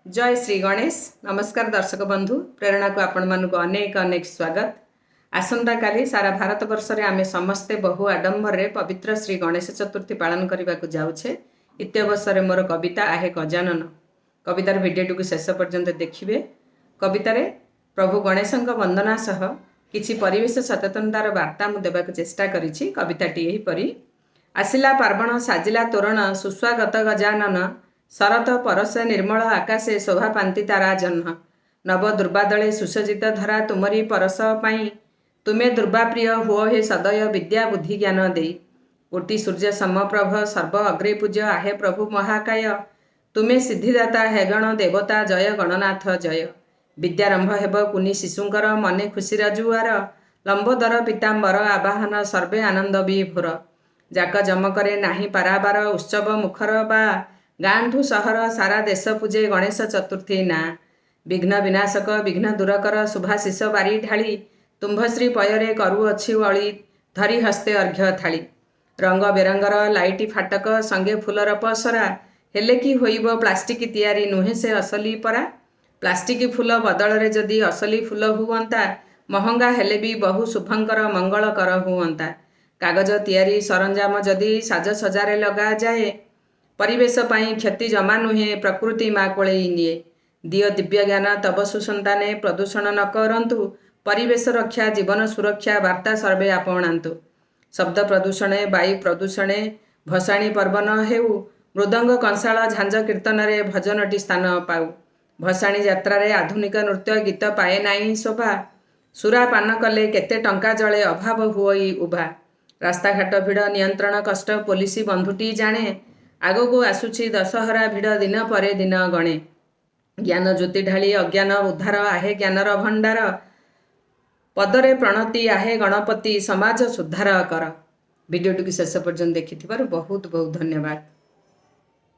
जय श्री गणेश। नमस्कार दर्शक बंधु, प्रेरणा को आपण मानक अनेक अनेक स्वागत। आसंता काली सारा भारत वर्ष रे आमे समस्ते बहु आडंबर रे पवित्र श्री गणेश चतुर्थी पालन करने को जाऊे। इत्यवसर मोर कविता आहे गजानन। कवितार भिडियो को शेष पर्यंत देखिए। कवितार प्रभु गणेश वंदना सह किछि परिवेश सचेतनतार वार्ता मु देबाक चेष्टा करिछि। कविताटी एहिपरि। आसिला पार्वण साजिला तोरण सुस्वागत गजानन, शरत परसे निर्मल आकाशे शोभा पांति तारा जह्न, नव दुर्बादले सुसज्जित धरा तुमरी परस पाई, तुमे दुर्बा प्रिय हुओ हे सदय विद्या बुद्धि ज्ञान देई, कोटि सूर्य समप्रभ सर्व अग्रे पूज्य आहे प्रभु महाकाय, तुमे सिद्धिदाता हे गण देवता जय गणनाथ जय, विद्यारंभ हेब कुनि शिशुंकर मने खुशीर जुआर, लंबोदर पीतांबर आवाहन सर्वे आनंद विभोर, जाक जमकरे नाही पाराबार उत्सव मुखर बा, गांठू सहर सारा देश पूजे गणेश चतुर्थी ना, विघ्न विनाशक विघ्न दूरकर शुभाशिष बारी ढाली, तुम्भश्री पयरे करुअछि अळी, धरी हस्ते अर्घ्य थाली, रंग बेरंगर लाइट फाटक संगे फुलर पसरा, हेले कि होइब प्लास्टिक तियारी नुहे से असली परा, प्लास्टिक फूल बदल रे जदि असली फूल हुअंता, महंगा हेले भी बहु शुभंकर मंगलकर हुअंता, कागज तियारी सरंजाम जदि साज सजारे लगा जाए, परिवेश पाई क्षति जमा नुहे प्रकृति माँ कोड़ई निए, दियो दिव्य ज्ञान तब सुसंताने प्रदूषण न करंतु, परिवेश रक्षा जीवन सुरक्षा वार्ता सर्वे आपणातु, शब्द प्रदूषणे वायु प्रदूषणे भसाणी पर्व न हेउ, मृदंग कंसाल झांझ कीर्तन रे भजनटी स्थान पाऊ, भसाणी यात्रा रे आधुनिक नृत्य गीत पाए नाई शोभा, सुरा पान कले केते टंका जले अभाव हुई उभा, रास्ताघाट भिड़ नियंत्रण कष्ट पुलिस बंधुटी जाने, आगको आसुछि दशहरा भिड़ दिन परे दिन गणे, ज्ञान ज्योति ढाली अज्ञान उद्धार आहे ज्ञानर भंडार, पदरे प्रणति आहे गणपति समाज सुधार कर। वीडियो टी शेष पर्यंत देखि बहुत बहुत धन्यवाद।